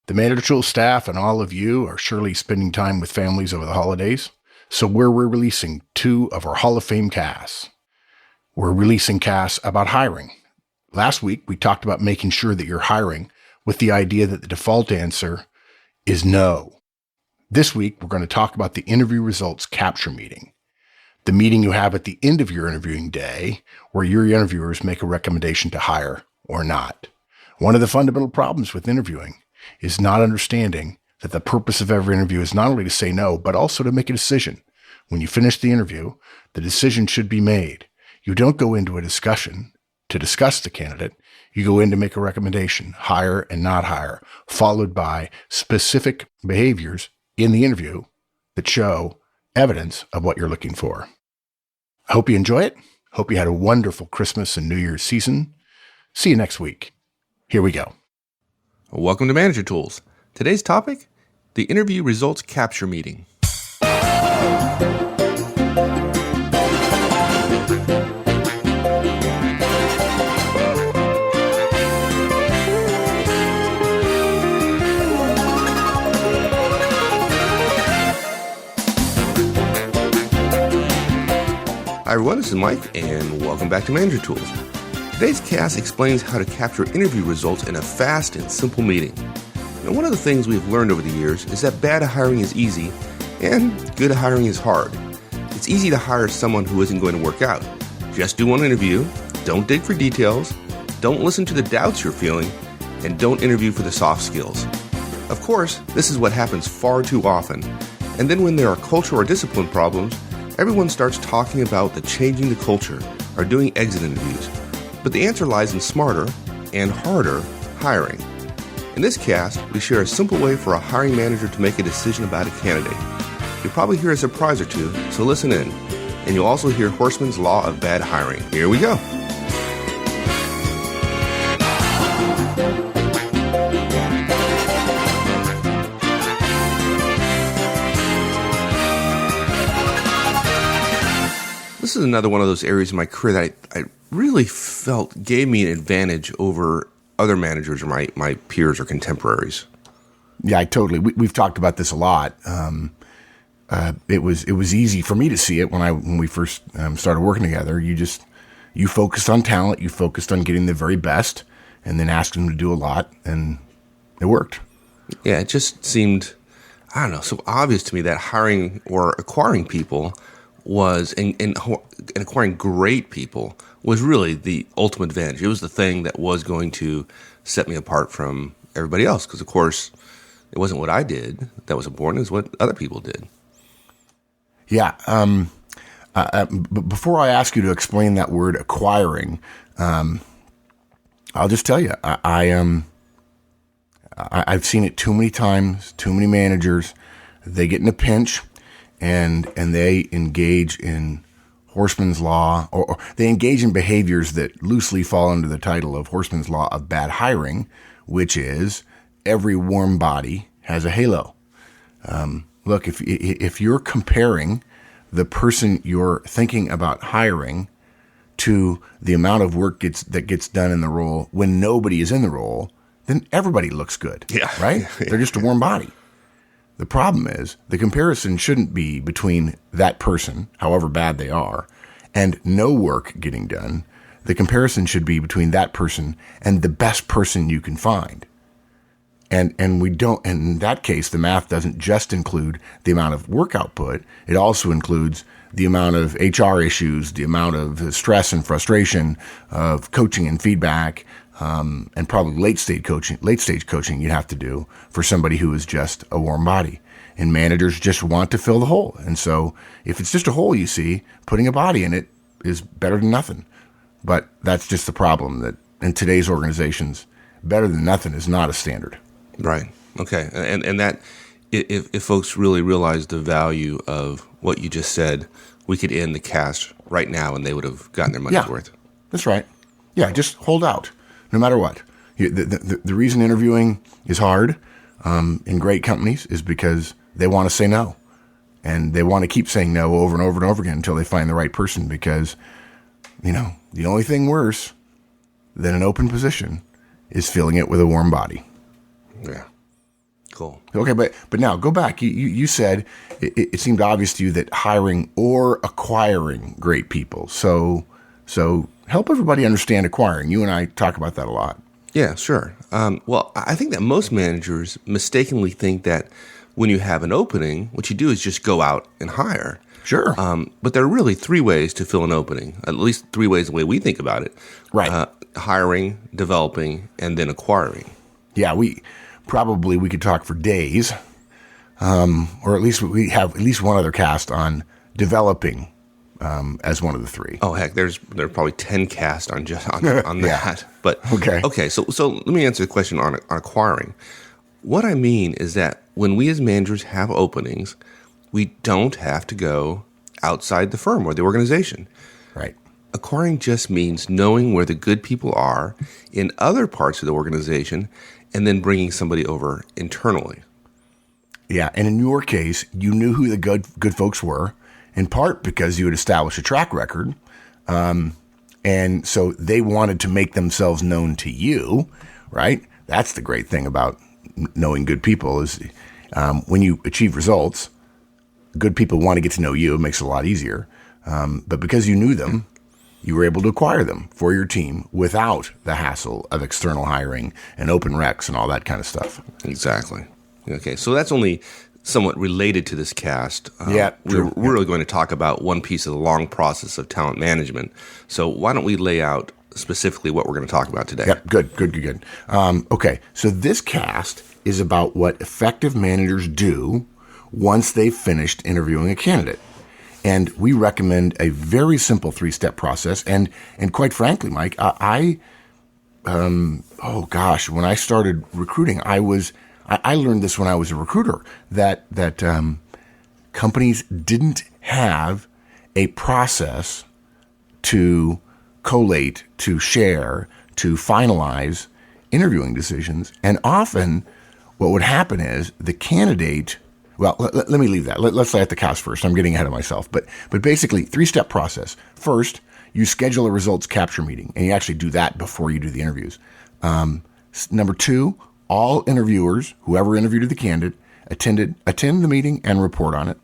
The managerial staff and all of you are surely spending time with families over the holidays, so we're releasing 2 of our Hall of Fame casts. We're releasing casts about hiring. Last week, we talked about making sure that you're hiring with the idea that the default answer is no. This week, we're going to talk about the interview results capture meeting, the meeting you have at the end of your interviewing day where your interviewers make a recommendation to hire or not. One of the fundamental problems with interviewing is not understanding that the purpose of every interview is not only to say no, but also to make a decision. When you finish the interview, the decision should be made. You don't go into a discussion to discuss the candidate. You go in to make a recommendation, hire and not hire, followed by specific behaviors in the interview that show evidence of what you're looking for. I hope you enjoy it. Hope you had a wonderful Christmas and New Year's season. See you next week. Here we go. Welcome to Manager Tools. Today's topic, the interview results capture meeting. Hi everyone, this is Mike, and welcome back to Manager Tools. Today's cast explains how to capture interview results in a fast and simple meeting. Now, one of the things we've learned over the years is that bad hiring is easy and good hiring is hard. It's easy to hire someone who isn't going to work out. Just do one interview, don't dig for details, don't listen to the doubts you're feeling, and don't interview for the soft skills. Of course, this is what happens far too often. And then when there are cultural or discipline problems, everyone starts talking about the changing the culture or doing exit interviews. But the answer lies in smarter and harder hiring. In this cast, we share a simple way for a hiring manager to make a decision about a candidate. You'll probably hear a surprise or two, so listen in. And you'll also hear Horstman's Law of Bad Hiring. Here we go. This is another one of those areas in my career that I really felt gave me an advantage over other managers or my peers or contemporaries. Yeah, totally. We've talked about this a lot. It was easy for me to see it when we first started working together. You focused on talent, you focused on getting the very best, and then asked them to do a lot, and it worked. Yeah, it just seemed, I don't know, so obvious to me that hiring or acquiring people was, and acquiring great people was really the ultimate advantage. It was the thing that was going to set me apart from everybody else. Because, of course, it wasn't what I did that was important. It was what other people did. Yeah. Before I ask you to explain that word acquiring, I'll just tell you, I've seen it too many times, too many managers. They get in a pinch and they engage in Horstman's Law, or they engage in behaviors that loosely fall under the title of Horstman's Law of Bad Hiring, which is every warm body has a halo. Look, if you're comparing the person you're thinking about hiring to the amount of work that gets done in the role when nobody is in the role, then everybody looks good, right? They're just a warm body. The problem is the comparison shouldn't be between that person, however bad they are, and no work getting done. The comparison should be between that person and the best person you can find. And we don't, and in that case, the math doesn't just include the amount of work output. It also includes the amount of HR issues, the amount of stress and frustration of coaching and feedback, and probably late stage coaching you have to do for somebody who is just a warm body. And managers just want to fill the hole. And so if it's just a hole you see, putting a body in it is better than nothing. But that's just the problem, that in today's organizations, better than nothing is not a standard. Right. Okay. And that, if folks really realize the value of what you just said, we could end the cast right now and they would have gotten their money's worth. That's right. Yeah, just hold out, no matter what. The reason interviewing is hard in great companies is because they want to say no. And they want to keep saying no over and over and over again until they find the right person, because, the only thing worse than an open position is filling it with a warm body. Yeah. Cool. Okay, but now go back. You said it seemed obvious to you that hiring or acquiring great people. So help everybody understand acquiring. You and I talk about that a lot. Yeah, sure. Well, I think that most managers mistakenly think that when you have an opening, what you do is just go out and hire. Sure. But there are really three ways to fill an opening, at least three ways the way we think about it. Right. Hiring, developing, and then acquiring. Yeah, we could talk for days, or at least we have at least one other cast on developing as one of the three. Oh heck, there are probably 10 casts on that. Yeah. But okay. So let me answer the question on acquiring. What I mean is that when we as managers have openings, we don't have to go outside the firm or the organization. Right. Acquiring just means knowing where the good people are in other parts of the organization and then bringing somebody over internally. Yeah, and in your case, you knew who the good folks were, in part because you had established a track record, and so they wanted to make themselves known to you, right? That's the great thing about knowing good people is when you achieve results, good people want to get to know you. It makes it a lot easier. But because you knew them, you were able to acquire them for your team without the hassle of external hiring and open recs and all that kind of stuff. Exactly. Okay, so that's only somewhat related to this cast. We're really going to talk about one piece of the long process of talent management. So why don't we lay out specifically what we're going to talk about today? Yep, good. Okay, so this cast is about what effective managers do once they've finished interviewing a candidate. And we recommend a very simple 3-step process. And quite frankly, Mike, when I started recruiting, I learned this when I was a recruiter, that companies didn't have a process to collate, to share, to finalize interviewing decisions. And often what would happen is the candidate, well, let me leave that. Let's lay out the cast first. I'm getting ahead of myself. But basically, 3-step process. First, you schedule a results capture meeting, and you actually do that before you do the interviews. Number 2, all interviewers, whoever interviewed the candidate, attend the meeting and report on it.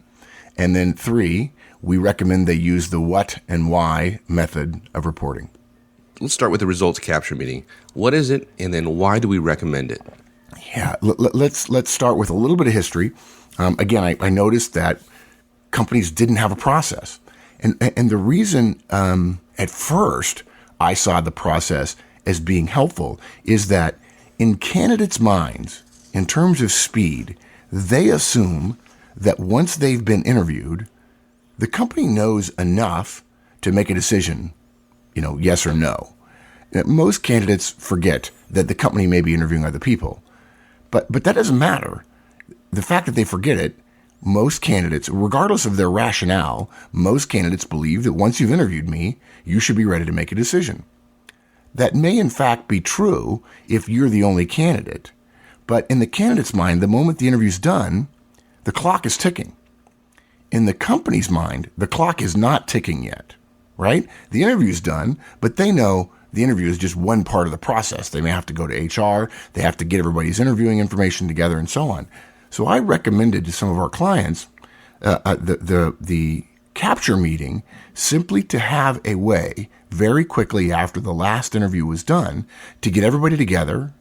And then 3, we recommend they use the what and why method of reporting. Let's start with the results capture meeting. What is it, and then why do we recommend it? Yeah, let's start with a little bit of history. Again, I noticed that companies didn't have a process. And the reason at first I saw the process as being helpful is that in candidates' minds, in terms of speed, they assume that once they've been interviewed, the company knows enough to make a decision, yes or no. Most candidates forget that the company may be interviewing other people. But that doesn't matter. The fact that they forget it, most candidates, regardless of their rationale, most candidates believe that once you've interviewed me, you should be ready to make a decision. That may in fact be true if you're the only candidate. But in the candidate's mind, the moment the interview's done, the clock is ticking. In the company's mind, the clock is not ticking yet, right? The interview's done, but they know the interview is just one part of the process. They may have to go to HR, they have to get everybody's interviewing information together and so on. So I recommended to some of our clients the capture meeting simply to have a way very quickly after the last interview was done to get everybody together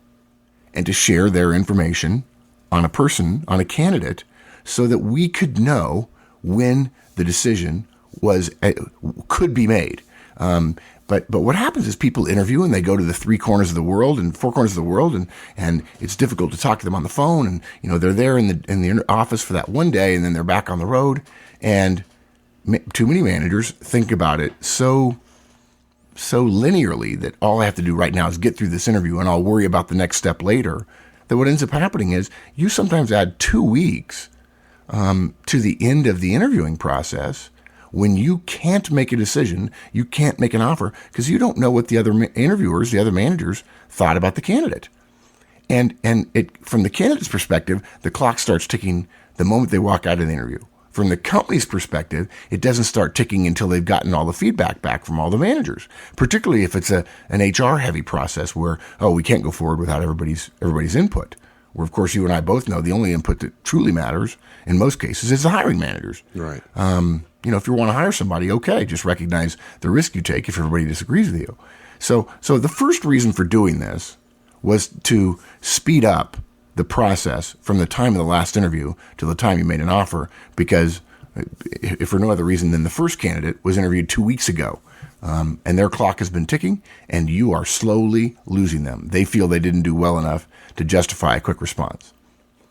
and to share their information on a person, on a candidate, so that we could know when the decision could be made. But what happens is people interview and they go to the 3 corners of the world and 4 corners of the world, and it's difficult to talk to them on the phone. And they're there in the office for that one day, and then they're back on the road. And too many managers think about it so linearly that all I have to do right now is get through this interview, and I'll worry about the next step later. That what ends up happening is you sometimes add 2 weeks to the end of the interviewing process. When you can't make a decision, you can't make an offer because you don't know what the other interviewers, the other managers thought about the candidate. And from the candidate's perspective, the clock starts ticking the moment they walk out of the interview. From the company's perspective, it doesn't start ticking until they've gotten all the feedback back from all the managers, particularly if it's an HR heavy process where, we can't go forward without everybody's input. where, of course, you and I both know the only input that truly matters in most cases is the hiring managers. Right. If you want to hire somebody, okay, just recognize the risk you take if everybody disagrees with you. So the first reason for doing this was to speed up the process from the time of the last interview to the time you made an offer, because if for no other reason than the first candidate was interviewed 2 weeks ago, and their clock has been ticking, and you are slowly losing them. They feel they didn't do well enough to justify a quick response.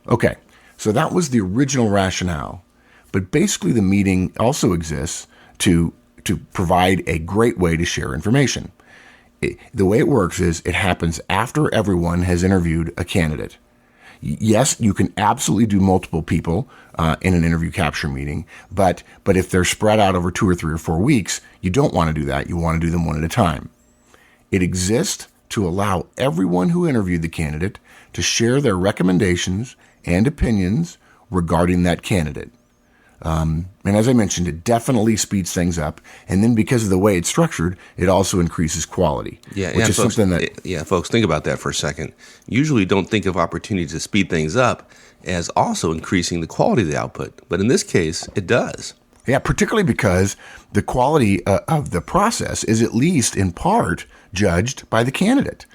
Okay, so that was the original rationale. But basically the meeting also exists to provide a great way to share information. The way it works is it happens after everyone has interviewed a candidate. Yes, you can absolutely do multiple people in an interview capture meeting, but if they're spread out over 2 or 3 or 4 weeks, you don't want to do that. You want to do them one at a time. It exists to allow everyone who interviewed the candidate to share their recommendations and opinions regarding that candidate. And as I mentioned, it definitely speeds things up. And then because of the way it's structured, it also increases quality. Which is folks, something that... Yeah, folks, think about that for a second. Usually don't think of opportunities to speed things up as also increasing the quality of the output. But in this case, it does. Yeah, particularly because the quality of the process is at least in part judged by the candidate.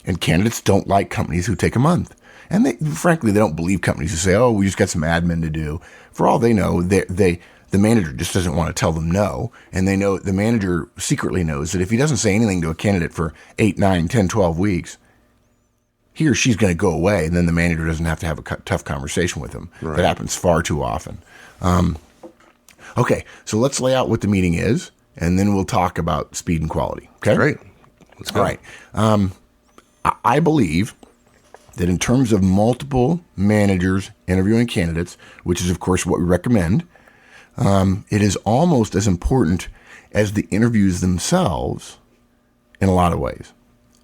And candidates don't like companies who take a month. And frankly, they don't believe companies who say, oh, we just got some admin to do. For all they know, the manager just doesn't want to tell them no. And they know the manager secretly knows that if he doesn't say anything to a candidate for 8, 9, 10, 12 weeks, he or she's going to go away. And then the manager doesn't have to have a tough conversation with them. Right. That happens far too often. Okay, so let's lay out what the meeting is, and then we'll talk about speed and quality. Okay? Great. Let's go. All right. I believe that in terms of multiple managers interviewing candidates, which is, of course, what we recommend, it is almost as important as the interviews themselves in a lot of ways.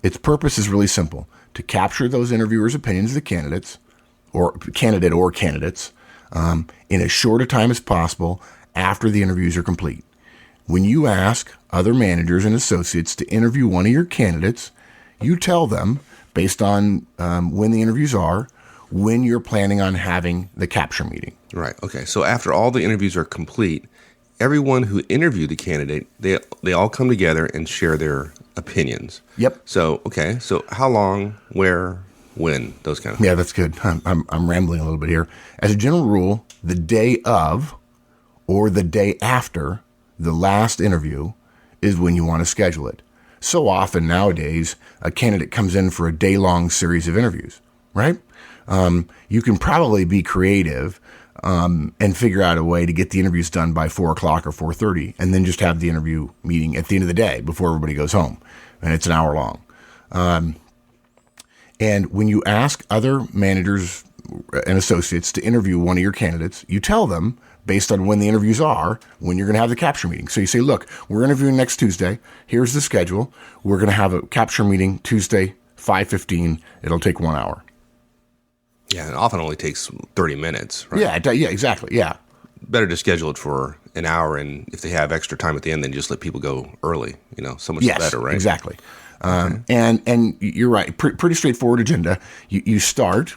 Its purpose is really simple: to capture those interviewers' opinions of the candidates, or candidates, in as short a time as possible after the interviews are complete. When you ask other managers and associates to interview one of your candidates, you tell them, based on when the interviews are, when you're planning on having the capture meeting. Right. Okay. So after all the interviews are complete, everyone who interviewed the candidate, they all come together and share their opinions. Yep. So, okay. So how long, where, when, those kind of things. Yeah, that's good. I'm rambling a little bit here. As a general rule, the day of or the day after the last interview is when you want to schedule it. So often nowadays, a candidate comes in for a day-long series of interviews, right? You can probably be creative and figure out a way to get the interviews done by 4 o'clock or 4:30, and then just have the interview meeting at the end of the day before everybody goes home, and it's an hour long. And when you ask other managers and associates to interview one of your candidates, you tell them, based on when the interviews are, when you're going to have the capture meeting. So you say, look, we're interviewing next Tuesday. Here's the schedule. We're going to have a capture meeting Tuesday, 5:15. It'll take 1 hour. Yeah, it often only takes 30 minutes, right? Yeah, exactly. Yeah. Better to schedule it for an hour, and if they have extra time at the end, then just let people go early. So much better, right? Exactly. Okay. And you're right. Pretty straightforward agenda. You start.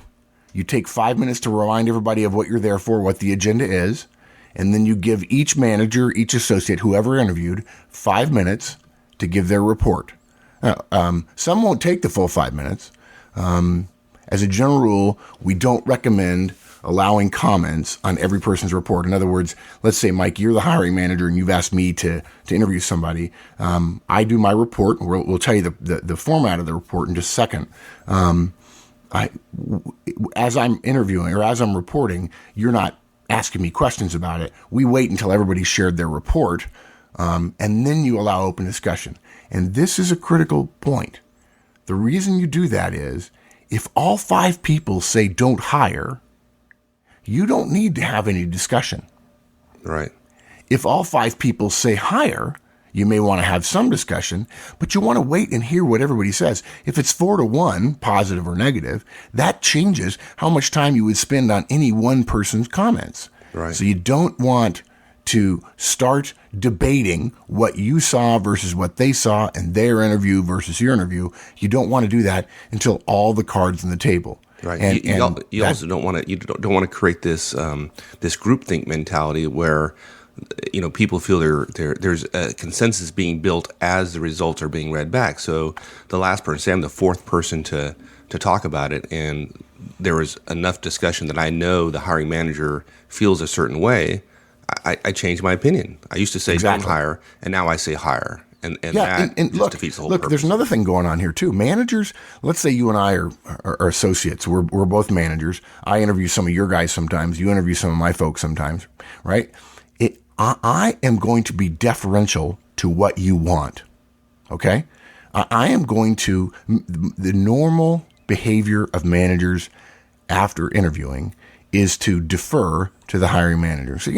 You take 5 minutes to remind everybody of what you're there for, what the agenda is. And then you give each manager, each associate, whoever interviewed, 5 minutes to give their report. Some won't take the full 5 minutes. As a general rule, we don't recommend allowing comments on every person's report. In other words, let's say, Mike, you're the hiring manager and you've asked me to interview somebody. I do my report. We'll tell you the format of the report in just a second. As I'm interviewing or as I'm reporting, you're not asking me questions about it. We wait until everybody's shared their report, and then you allow open discussion. And this is a critical point. The reason you do that is if all 5 people say don't hire, you don't need to have any discussion. Right. If all 5 people say hire, you may want to have some discussion, but you want to wait and hear what everybody says. If it's 4-1, positive or negative, that changes how much time you would spend on any one person's comments. Right. So you don't want to start debating what you saw versus what they saw and their interview versus your interview. You don't want to do that until all the cards on the table. Right. And, you also don't want to create this this groupthink mentality where people feel there's a consensus being built as the results are being read back. So the last person, say I'm the fourth person to talk about it, and there was enough discussion that I know the hiring manager feels a certain way, I changed my opinion. I used to say don't hire, and now I say hire. And that just defeats the whole purpose. There's another thing going on here too. Managers, let's say you and I are associates. We're both managers. I interview some of your guys sometimes. You interview some of my folks sometimes, right? I am going to be deferential to what you want, okay? I am going to, the normal behavior of managers after interviewing is to defer to the hiring manager. So,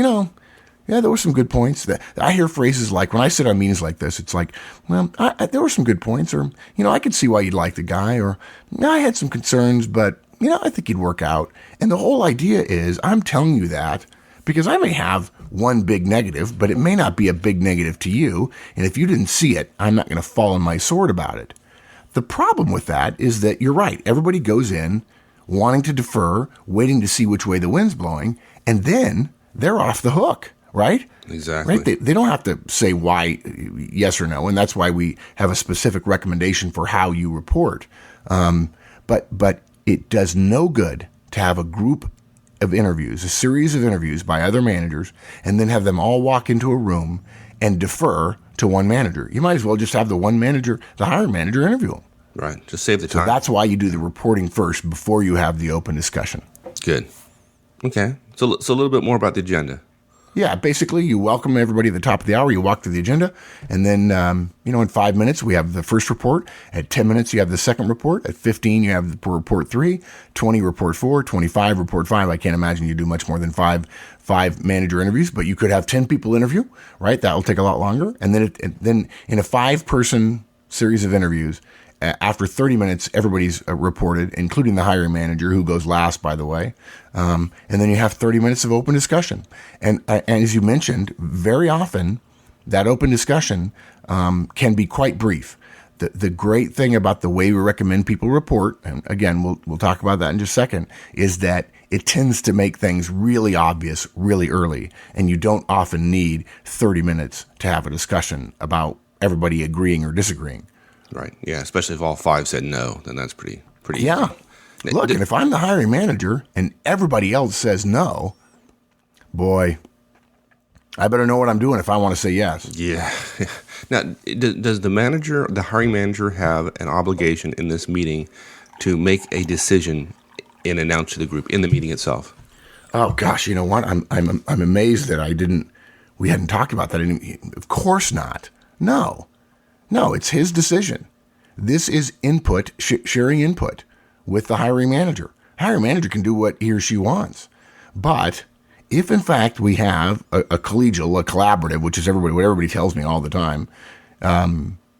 yeah, there were some good points. I hear phrases like, when I sit on meetings like this, it's like, well, there were some good points, or, I could see why you'd like the guy, or, I had some concerns, but, I think he'd work out. And the whole idea is, I'm telling you that because I may have one big negative, but it may not be a big negative to you. And if you didn't see it, I'm not going to fall on my sword about it. The problem with that is that you're right. Everybody goes in wanting to defer, waiting to see which way the wind's blowing, and then they're off the hook, right? Exactly. Right? They don't have to say why, yes or no, and that's why we have a specific recommendation for how you report. But it does no good to have a group of interviews, a series of interviews by other managers, and then have them all walk into a room and defer to one manager. You might as well just have the one manager, the hiring manager, interview them. Right. Just save the time. So that's why you do the reporting first before you have the open discussion. Good. Okay. So a little bit more about the agenda. Yeah, basically, you welcome everybody at the top of the hour. You walk through the agenda, and then, in 5 minutes, we have the first report. At 10 minutes, you have the second report. At 15, you have the report 3, 20, report 4, 25, report 5. I can't imagine you do much more than five manager interviews, but you could have 10 people interview, right? That will take a lot longer. And then in a 5-person series of interviews, after 30 minutes, everybody's reported, including the hiring manager, who goes last, by the way. And then you have 30 minutes of open discussion. And as you mentioned, very often that open discussion can be quite brief. The great thing about the way we recommend people report, and again, we'll talk about that in just a second, is that it tends to make things really obvious really early. And you don't often need 30 minutes to have a discussion about everybody agreeing or disagreeing. Right. Yeah. Especially if all 5 said no, then that's pretty. Yeah. Look, and if I'm the hiring manager and everybody else says no, boy, I better know what I'm doing if I want to say yes. Yeah. Now, does the hiring manager, have an obligation in this meeting to make a decision and announce to the group in the meeting itself? Oh gosh, you know what? I'm amazed that we hadn't talked about that. Of course not. No, it's his decision. This is input, sharing input with the hiring manager. Hiring manager can do what he or she wants. But if, in fact, we have a collegial, a collaborative, which is what everybody tells me all the time,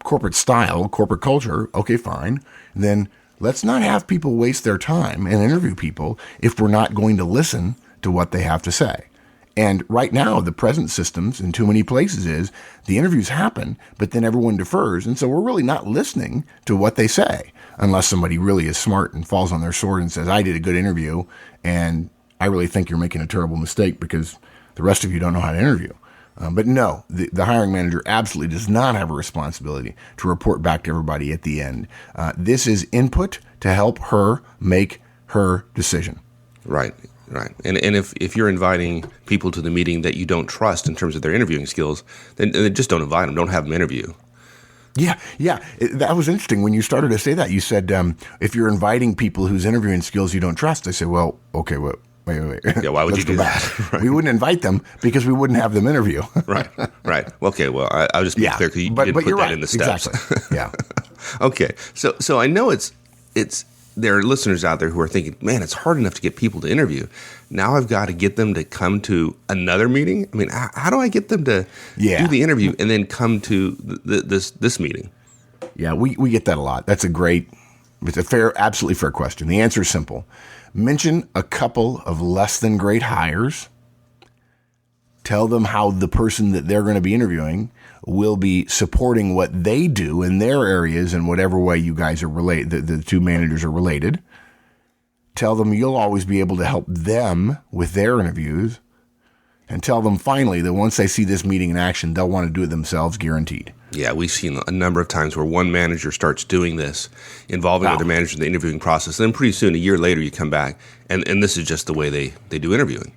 corporate style, corporate culture, okay, fine, then let's not have people waste their time and interview people if we're not going to listen to what they have to say. And right now, the present systems in too many places is the interviews happen, but then everyone defers. And so we're really not listening to what they say unless somebody really is smart and falls on their sword and says, I did a good interview and I really think you're making a terrible mistake because the rest of you don't know how to interview. But no, the hiring manager absolutely does not have a responsibility to report back to everybody at the end. This is input to help her make her decision. Right. Right. And if you're inviting people to the meeting that you don't trust in terms of their interviewing skills, then just don't invite them. Don't have them interview. Yeah. That was interesting. When you started to say that, you said, if you're inviting people whose interviewing skills you don't trust, I said, well, okay, wait. Yeah, why would you do that? Right. We wouldn't invite them because we wouldn't have them interview. Right. Okay, well, I'll just be clear because you didn't put that in the steps. Exactly. Yeah. Okay. So I know it's there are listeners out there who are thinking, man, it's hard enough to get people to interview. Now I've got to get them to come to another meeting. I mean, how do I get them to do the interview and then come to this meeting? Yeah, we get that a lot. It's a absolutely fair question. The answer is simple. Mention a couple of less than great hires. Tell them how the person that they're going to be interviewing will be supporting what they do in their areas in whatever way you guys are related, the two managers are related. tell them you'll always be able to help them with their interviews, and tell them finally that once they see this meeting in action, they'll want to do it themselves, guaranteed. Yeah, we've seen a number of times where one manager starts doing this, involving other managers in the interviewing process, and then pretty soon, a year later, you come back, and this is just the way they do interviewing.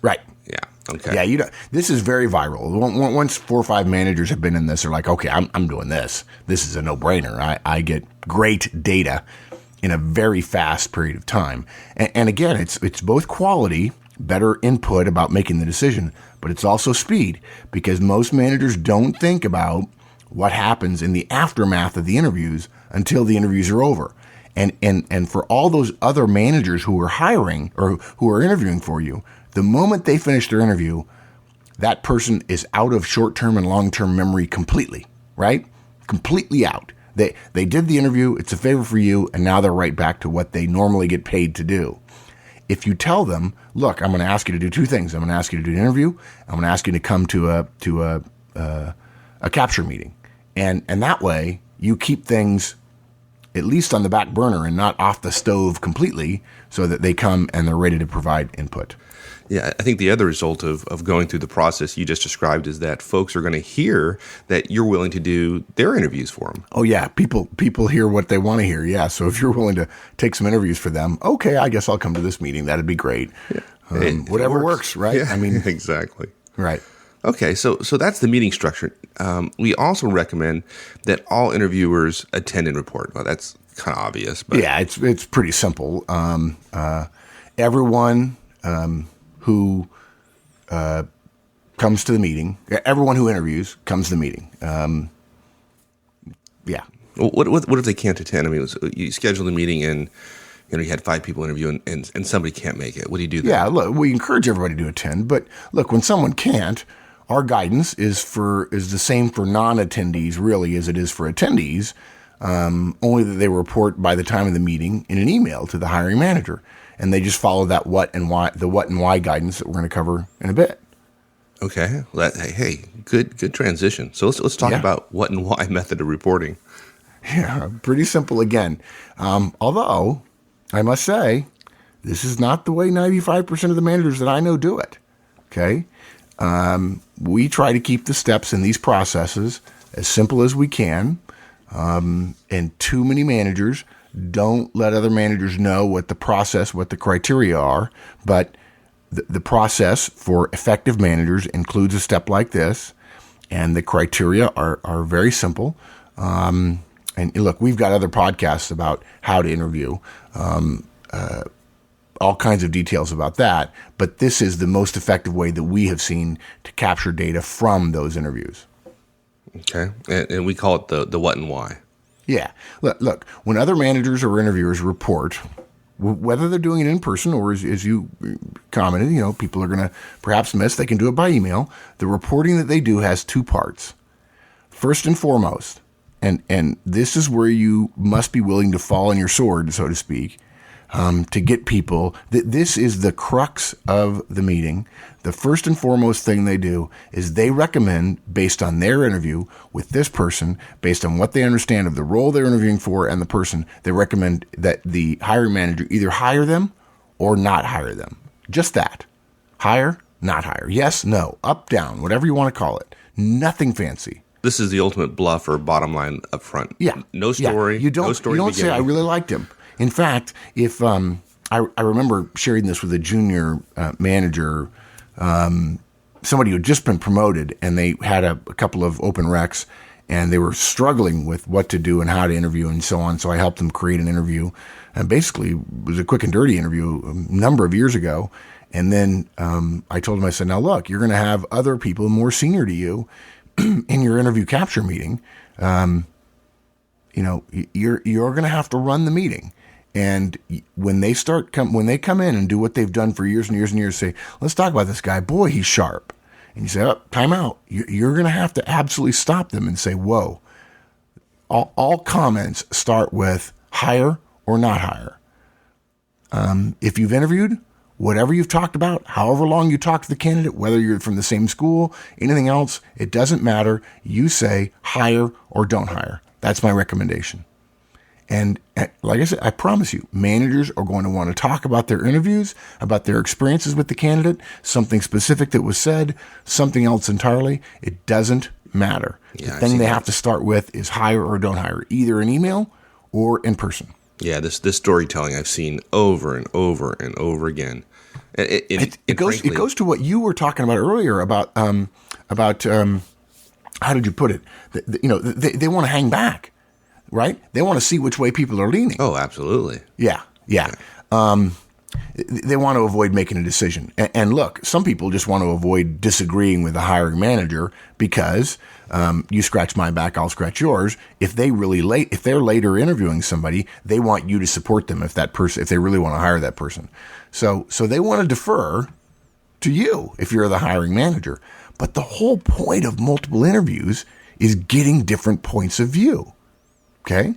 Right. Yeah. Okay. Yeah. This is very viral. Once 4 or 5 managers have been in this, they're like, okay, I'm doing this. This is a no-brainer. I get great data in a very fast period of time. And again, it's both quality, better input about making the decision, but it's also speed, because most managers don't think about what happens in the aftermath of the interviews until the interviews are over. And for all those other managers who are hiring or who are interviewing for you, the moment they finish their interview, that person is out of short-term and long-term memory completely, right? Completely out. They did the interview, it's a favor for you, and now they're right back to what they normally get paid to do. If you tell them, look, I'm going to ask you to do 2 things. I'm going to ask you to do an interview. I'm going to ask you to come to a capture meeting. And that way you keep things at least on the back burner and not off the stove completely, so that they come and they're ready to provide input. Yeah, I think the other result of going through the process you just described is that folks are going to hear that you're willing to do their interviews for them. Oh, yeah. People hear what they want to hear. Yeah. So if you're willing to take some interviews for them, okay, I guess I'll come to this meeting. That'd be great. Yeah. Whatever works, right? Yeah, I mean, exactly. Right. Okay, so that's the meeting structure. We also recommend that all interviewers attend and report. Well, that's kind of obvious, but yeah, it's pretty simple. Everyone who comes to the meeting, everyone who interviews comes to the meeting. Yeah. What if they can't attend? I mean, you schedule the meeting and you had 5 people interview and somebody can't make it. What do you do then? Yeah, look, we encourage everybody to attend, but look, when someone can't, our guidance is the same for non-attendees really as it is for attendees, only that they report by the time of the meeting in an email to the hiring manager, and they just follow that what and why guidance that we're going to cover in a bit. Okay, hey, good transition. So let's talk about what and why method of reporting. Yeah, pretty simple again. Although I must say, this is not the way 95% of the managers that I know do it. Okay. We try to keep the steps in these processes as simple as we can. And too many managers don't let other managers know what the criteria are. But the process for effective managers includes a step like this. And the criteria are very simple. And look, we've got other podcasts about how to interview, all kinds of details about that. But this is the most effective way that we have seen to capture data from those interviews. Okay. And we call it the what and why. Yeah. Look, when other managers or interviewers report, whether they're doing it in person or as you commented, people are going to perhaps miss, they can do it by email. The reporting that they do has 2 parts. First and foremost, and this is where you must be willing to fall on your sword, so to speak, to get people. This is the crux of the meeting. The first and foremost thing they do is they recommend, based on their interview with this person, based on what they understand of the role they're interviewing for and the person, they recommend that the hiring manager either hire them or not hire them. Just that. Hire, not hire. Yes, no, up, down, whatever you want to call it. Nothing fancy. This is the ultimate bluff or bottom line up front. Yeah. No story. Yeah. You don't say, I really liked him. In fact, if I remember sharing this with a junior manager, somebody who had just been promoted, and they had a couple of open recs, and they were struggling with what to do and how to interview and so on. So I helped them create an interview, and basically it was a quick and dirty interview a number of years ago. And then I told him, I said, now look, you're going to have other people more senior to you in your interview capture meeting. You're going to have to run the meeting. And when they come in and do what they've done for years and years and years, say, let's talk about this guy. Boy, he's sharp. And you say, oh, time out. You're going to have to absolutely stop them and say, whoa. All comments start with hire or not hire. If you've interviewed, whatever you've talked about, however long you talk to the candidate, whether you're from the same school, anything else, it doesn't matter. You say hire or don't hire. That's my recommendation. And like I said, I promise you, managers are going to want to talk about their interviews, about their experiences with the candidate, something specific that was said, something else entirely. It doesn't matter. Yeah, the thing I've they seen have to start with is hire or don't hire, either in email or in person. Yeah, this storytelling I've seen over and over and over again. It goes to what you were talking about earlier about how did you put it? They want to hang back, right? They want to see which way people are leaning. Oh, absolutely. Yeah. They want to avoid making a decision. And look, some people just want to avoid disagreeing with the hiring manager because you scratch my back, I'll scratch yours. If they're later interviewing somebody, they want you to support them if they really want to hire that person. So they want to defer to you if you're the hiring manager. But the whole point of multiple interviews is getting different points of view. Okay?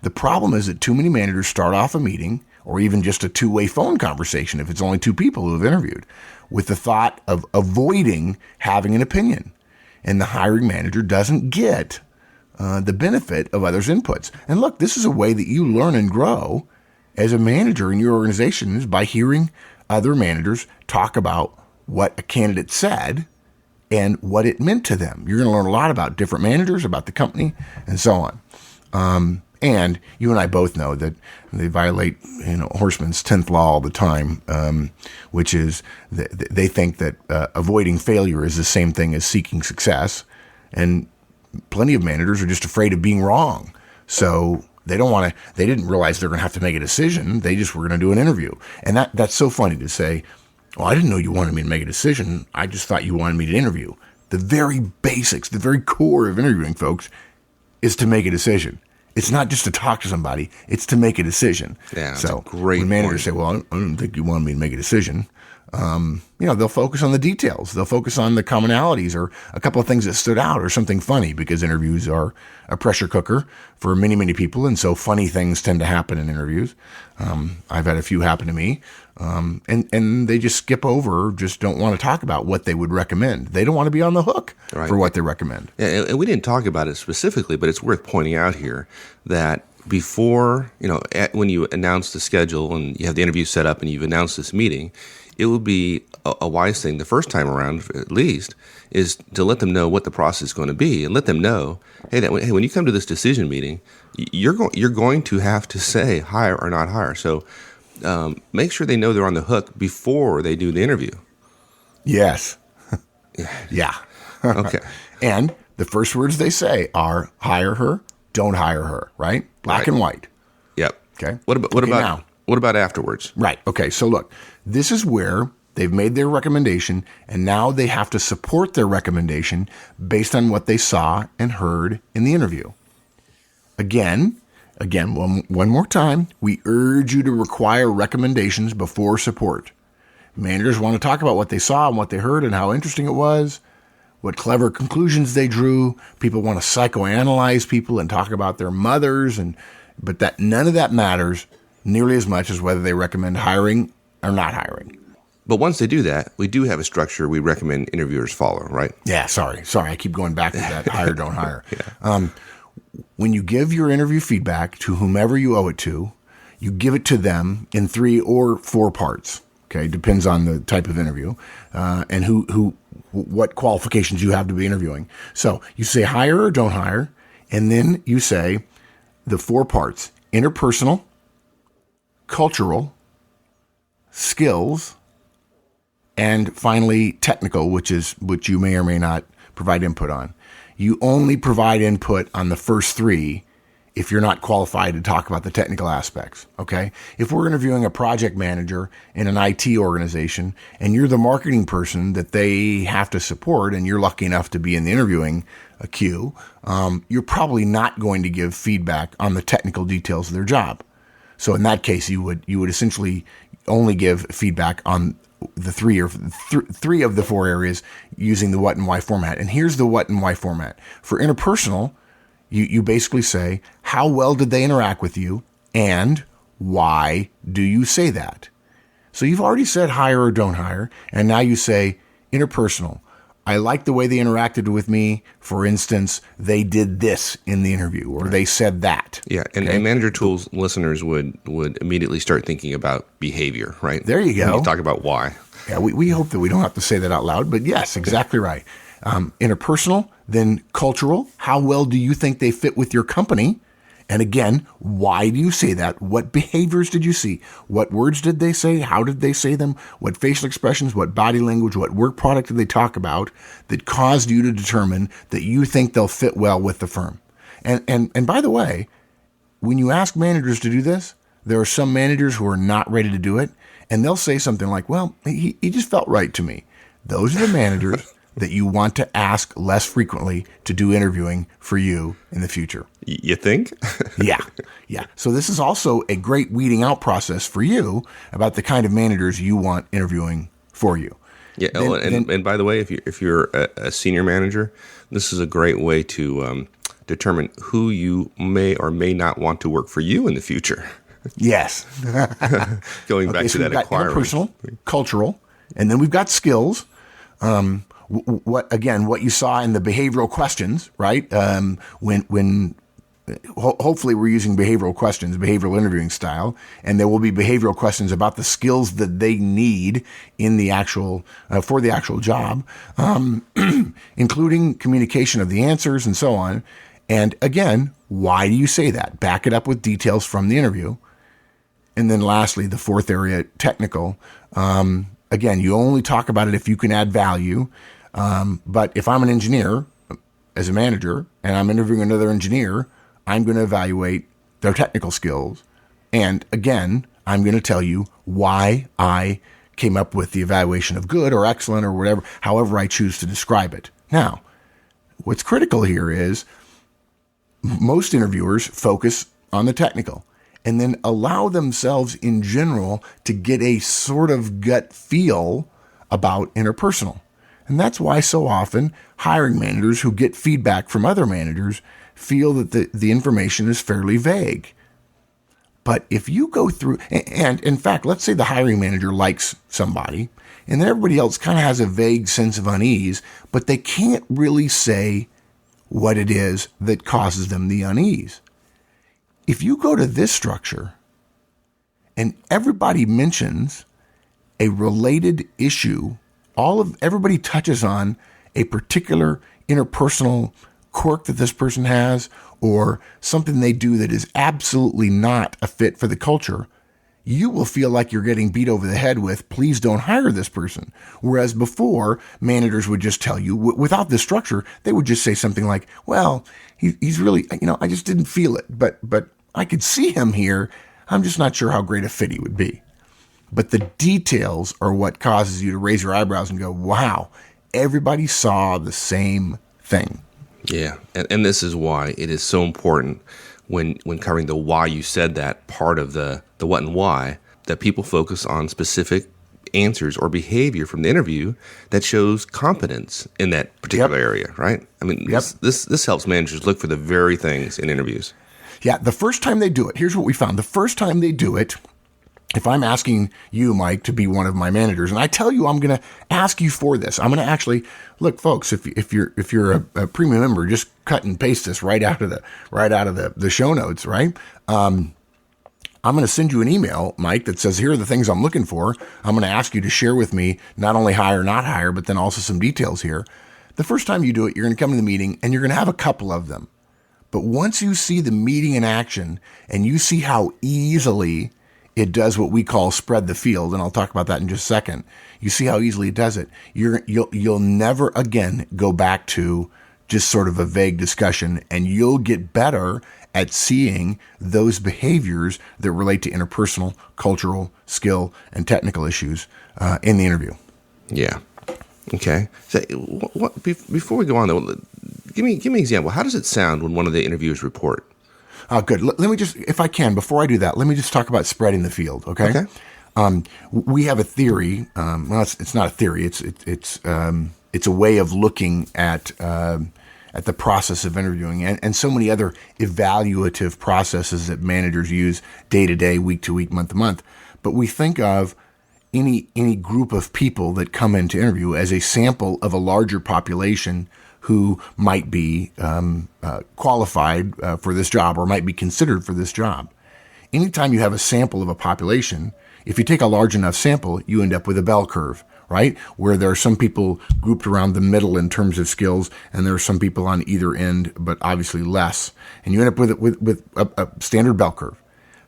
The problem is that too many managers start off a meeting or even just a two-way phone conversation, if it's only two people who have interviewed, with the thought of avoiding having an opinion. And the hiring manager doesn't get the benefit of others' inputs. And look, this is a way that you learn and grow as a manager in your organization, is by hearing other managers talk about what a candidate said and what it meant to them. You're going to learn a lot about different managers, about the company, and so on. And you and I both know that they violate, Horstman's 10th law all the time, which is they think that avoiding failure is the same thing as seeking success. And plenty of managers are just afraid of being wrong. So they didn't realize they're going to have to make a decision. They just were going to do an interview. And that's so funny to say, well, I didn't know you wanted me to make a decision. I just thought you wanted me to interview. The very basics, the very core of interviewing, folks, is to make a decision. It's not just to talk to somebody. It's to make a decision. Yeah, that's so a great when managers point. say, well, I don't think you wanted me to make a decision, they'll focus on the details. They'll focus on the commonalities or a couple of things that stood out or something funny, because interviews are a pressure cooker for many, many people. And so funny things tend to happen in interviews. I've had a few happen to me. And they just skip over, just don't want to talk about what they would recommend. They don't want to be on the hook for what they recommend. Yeah, and we didn't talk about it specifically, but it's worth pointing out here that before, when you announce the schedule and you have the interview set up and you've announced this meeting, it would be a wise thing the first time around, at least, is to let them know what the process is going to be and let them know, hey, when you come to this decision meeting, you're going to have to say hire or not hire. So make sure they know they're on the hook before they do the interview. Yes. Yeah. Okay. And the first words they say are hire her, don't hire her, right? Black and white. Yep. Okay. What about afterwards? Right. Okay. So look, this is where they've made their recommendation, and now they have to support their recommendation based on what they saw and heard in the interview. Again, one more time, we urge you to require recommendations before support. Managers want to talk about what they saw and what they heard and how interesting it was, what clever conclusions they drew. People want to psychoanalyze people and talk about their mothers, but that none of that matters nearly as much as whether they recommend hiring or not hiring. But once they do that, we do have a structure we recommend interviewers follow, right? Yeah, sorry. I keep going back to that hire, don't hire. Yeah. When you give your interview feedback to whomever you owe it to, you give it to them in 3 or 4 parts. Okay, depends on the type of interview and what qualifications you have to be interviewing. So you say hire or don't hire, and then you say the 4 parts: interpersonal, cultural, skills, and finally technical, which you may or may not provide input on. You only provide input on the first 3 if you're not qualified to talk about the technical aspects, okay? If we're interviewing a project manager in an IT organization and you're the marketing person that they have to support and you're lucky enough to be in the interviewing queue, you're probably not going to give feedback on the technical details of their job. So in that case, you would essentially only give feedback on the 3 of the 4 areas using the what and why format. And here's the what and why format. For interpersonal, you basically say, how well did they interact with you and why do you say that? So you've already said hire or don't hire, and now you say interpersonal. I like the way they interacted with me. For instance, they did this in the interview, or they said that. Yeah, and Manager Tools listeners would immediately start thinking about behavior, right? There you go. When you talk about why. Yeah, we hope that we don't have to say that out loud, but yes, exactly right. Interpersonal, then cultural. How well do you think they fit with your company? And again, why do you say that? What behaviors did you see? What words did they say? How did they say them? What facial expressions, what body language, what work product did they talk about that caused you to determine that you think they'll fit well with the firm? And by the way, when you ask managers to do this, there are some managers who are not ready to do it, and they'll say something like, well, he just felt right to me. Those are the managers that you want to ask less frequently to do interviewing for you in the future. You think? Yeah. So this is also a great weeding out process for you about the kind of managers you want interviewing for you. Yeah. And by the way, if you're a senior manager, this is a great way to determine who you may or may not want to work for you in the future. Yes. Going back to that acquiring. Interpersonal, cultural, and then we've got skills. What you saw in the behavioral questions, right? Hopefully we're using behavioral questions, behavioral interviewing style, and there will be behavioral questions about the skills that they need in the actual for the actual job, including communication of the answers and so on. And again, why do you say that? Back it up with details from the interview. And then lastly, the fourth area, technical. Again, you only talk about it if you can add value. But if I'm an engineer as a manager and I'm interviewing another engineer, I'm going to evaluate their technical skills. And again, I'm going to tell you why I came up with the evaluation of good or excellent or whatever, however I choose to describe it. Now, what's critical here is most interviewers focus on the technical and then allow themselves in general to get a sort of gut feel about interpersonal. And that's why so often hiring managers who get feedback from other managers feel that the information is fairly vague. But if you go through, and in fact, let's say the hiring manager likes somebody, and then everybody else kind of has a vague sense of unease, but they can't really say what it is that causes them the unease. If you go to this structure and everybody mentions a related issue, everybody touches on a particular interpersonal quirk that this person has or something they do that is absolutely not a fit for the culture, you will feel like you're getting beat over the head with, please don't hire this person. Whereas before, managers would just tell you, without this structure, they would just say something like, well, he's really, I just didn't feel it, but I could see him here. I'm just not sure how great a fit he would be. But the details are what causes you to raise your eyebrows and go, wow, everybody saw the same thing. Yeah, and this is why it is so important when covering the why you said that part of the what and why, that people focus on specific answers or behavior from the interview that shows competence in that particular area, right? I mean, this helps managers look for the very things in interviews. Yeah, the first time they do it, here's what we found. The first time they do it, if I'm asking you, Mike, to be one of my managers, and I tell you I'm going to ask you for this, I'm going to actually look, folks. If you're a premium member, just cut and paste this right out of the show notes, right? I'm going to send you an email, Mike, that says here are the things I'm looking for. I'm going to ask you to share with me not only hire, not hire, but then also some details here. The first time you do it, you're going to come to the meeting and you're going to have a couple of them. But once you see the meeting in action and you see how easily it does what we call spread the field, and I'll talk about that in just a second. You see how easily it does it. You'll never again go back to just sort of a vague discussion, and you'll get better at seeing those behaviors that relate to interpersonal, cultural, skill, and technical issues in the interview. Yeah. Okay. So, before we go on though, give me an example. How does it sound when one of the interviewers report? Good. Let me just, if I can, before I do that, let me just talk about spreading the field. Okay. We have a theory. Well, it's not a theory. It's a way of looking at the process of interviewing and so many other evaluative processes that managers use day to day, week to week, month to month. But we think of any group of people that come in to interview as a sample of a larger population who might be qualified for this job or might be considered for this job. Anytime you have a sample of a population, if you take a large enough sample, you end up with a bell curve, right? Where there are some people grouped around the middle in terms of skills, and there are some people on either end, but obviously less. And you end up with a standard bell curve.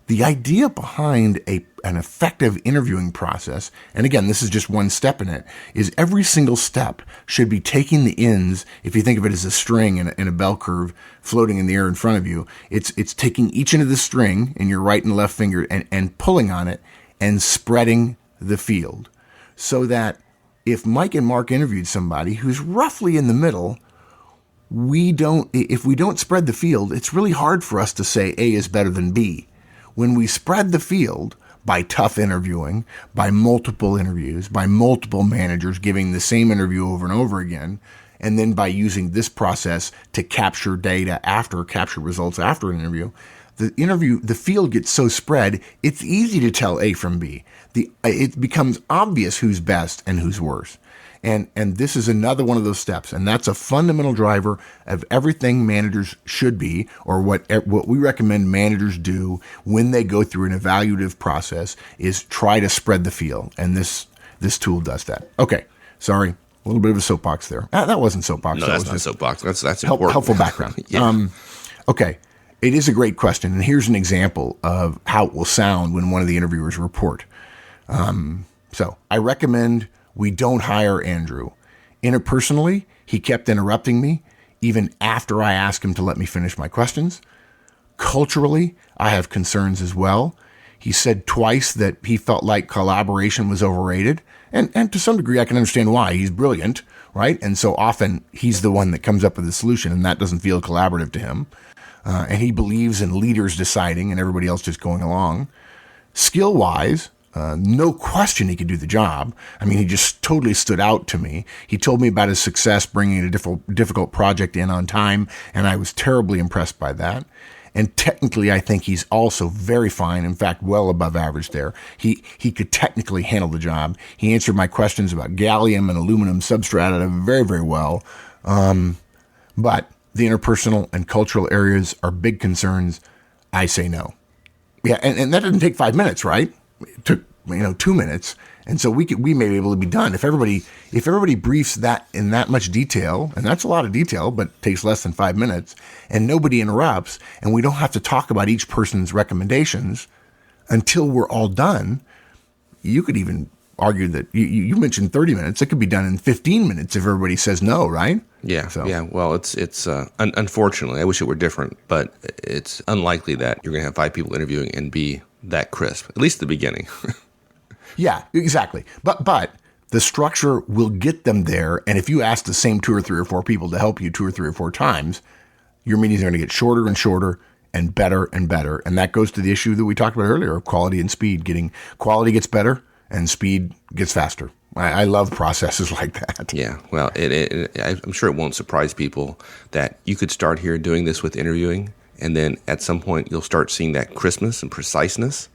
The idea behind an effective interviewing process, and again, this is just one step in it, is every single step should be taking the ends, if you think of it as a string in a bell curve floating in the air in front of you, it's taking each end of the string in your right and left finger and pulling on it and spreading the field. So that if Mike and Mark interviewed somebody who's roughly in the middle, if we don't spread the field, it's really hard for us to say A is better than B. When we spread the field by tough interviewing, by multiple interviews, by multiple managers giving the same interview over and over again, and then by using this process to capture results after an interview, the field gets so spread, it's easy to tell A from B. It becomes obvious who's best and who's worse. And this is another one of those steps. And that's a fundamental driver of everything managers should be, or what we recommend managers do when they go through an evaluative process, is try to spread the field. And this tool does that. Okay. Sorry. A little bit of a soapbox there. That wasn't soapbox. No, that's not soapbox. That's important. Helpful background. Yeah. Okay. It is a great question. And here's an example of how it will sound when one of the interviewers report. So I recommend we don't hire Andrew. Interpersonally, he kept interrupting me even after I asked him to let me finish my questions. Culturally, I have concerns as well. He said twice that he felt like collaboration was overrated. And to some degree, I can understand why. He's brilliant, right? And so often he's the one that comes up with the solution, and that doesn't feel collaborative to him. And he believes in leaders deciding and everybody else just going along. Skill-wise, no question he could do the job. I mean, he just totally stood out to me. He told me about his success bringing a difficult project in on time, and I was terribly impressed by that. And technically, I think he's also very fine, in fact, well above average there. He could technically handle the job. He answered my questions about gallium and aluminum substrata very, very well. But the interpersonal and cultural areas are big concerns. I say no. Yeah, and that didn't take 5 minutes, right? It took 2 minutes, and so we may be able to be done if everybody briefs that in that much detail, and that's a lot of detail, but takes less than 5 minutes, and nobody interrupts, and we don't have to talk about each person's recommendations until we're all done. You could even argue that you mentioned 30 minutes; it could be done in 15 minutes if everybody says no, right? Yeah, yeah. Well, it's unfortunately, I wish it were different, but it's unlikely that you're going to have 5 people interviewing and be that crisp, at least at the beginning. Yeah, exactly. But the structure will get them there. And if you ask the same 2 or 3 or 4 people to help you 2 or 3 or 4 times, your meetings are going to get shorter and shorter and better and better. And that goes to the issue that we talked about earlier of quality and speed. Quality gets better and speed gets faster. I love processes like that. Yeah, well, I'm sure it won't surprise people that you could start here doing this with interviewing, and then at some point you'll start seeing that crispness and preciseness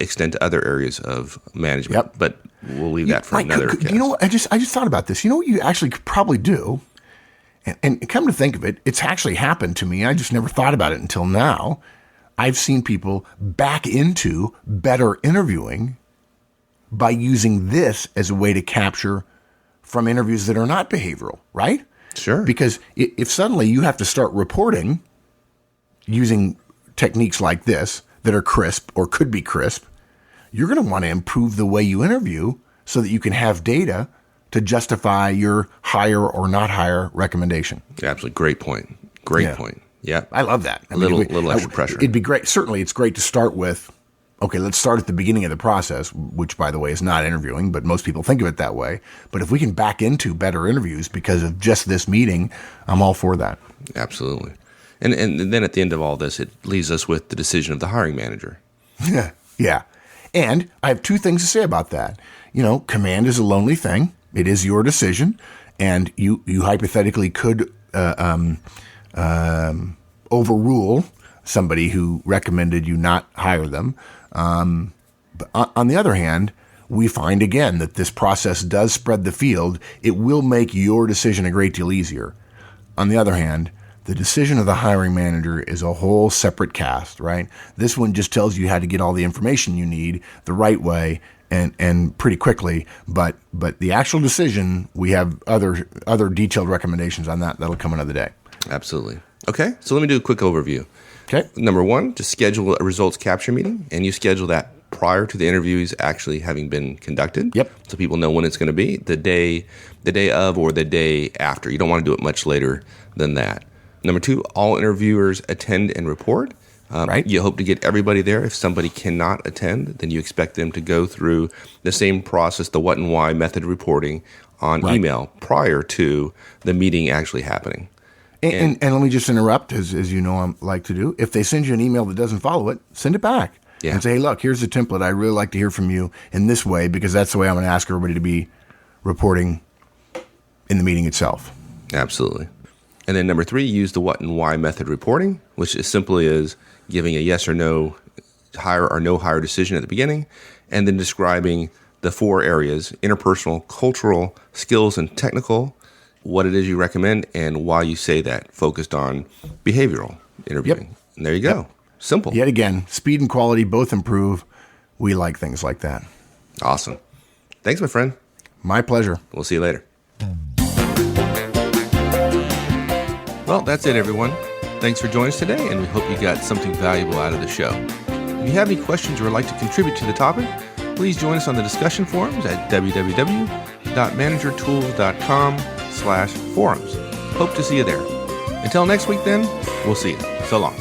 extend to other areas of management. Yep. But we'll leave that for another cast. You know what? I just thought about this. You know what you actually could probably do? And come to think of it, it's actually happened to me. I just never thought about it until now. I've seen people back into better interviewing by using this as a way to capture from interviews that are not behavioral, right? Sure. Because if suddenly you have to start reporting using techniques like this that are crisp or could be crisp, you're going to want to improve the way you interview so that you can have data to justify your hire or not hire recommendation. Absolutely. Great point. Great point. Yeah. I love that. A little extra pressure. It'd be great. Certainly, it's great to start with, okay, let's start at the beginning of the process, which, by the way, is not interviewing, but most people think of it that way. But if we can back into better interviews because of just this meeting, I'm all for that. Absolutely. And then at the end of all this, it leaves us with the decision of the hiring manager. Yeah. And I have 2 things to say about that. Command is a lonely thing. It is your decision. And you hypothetically could overrule somebody who recommended you not hire them. But on the other hand, we find again that this process does spread the field, it will make your decision a great deal easier. On the other hand, the decision of the hiring manager is a whole separate cast, right? This one just tells you how to get all the information you need the right way and pretty quickly. But the actual decision, we have other detailed recommendations on that. That'll come another day. Absolutely. Okay, so let me do a quick overview. Okay. Number one, to schedule a results capture meeting, and you schedule that prior to the interviews actually having been conducted. Yep. So people know when it's going to be, the day of or the day after. You don't want to do it much later than that. Number two, all interviewers attend and report. Right. You hope to get everybody there. If somebody cannot attend, then you expect them to go through the same process, the what and why method reporting on email prior to the meeting actually happening. And let me just interrupt, as you know I like to do. If they send you an email that doesn't follow it, send it back. Yeah. And say, hey, look, here's the template. I'd really like to hear from you in this way, because that's the way I'm going to ask everybody to be reporting in the meeting itself. Absolutely. And then number three, use the what and why method reporting, which is simply is giving a yes or no hire or no hire decision at the beginning, and then describing the four areas: interpersonal, cultural, skills, and technical, what it is you recommend, and why you say that, focused on behavioral interviewing. Yep. And there you go. Simple. Yet again, speed and quality both improve. We like things like that. Awesome. Thanks, my friend. My pleasure. We'll see you later. Well, that's it, everyone. Thanks for joining us today, and we hope you got something valuable out of the show. If you have any questions or would like to contribute to the topic, please join us on the discussion forums at www.managertools.com/forums. Hope to see you there. Until next week, then, we'll see you. So long.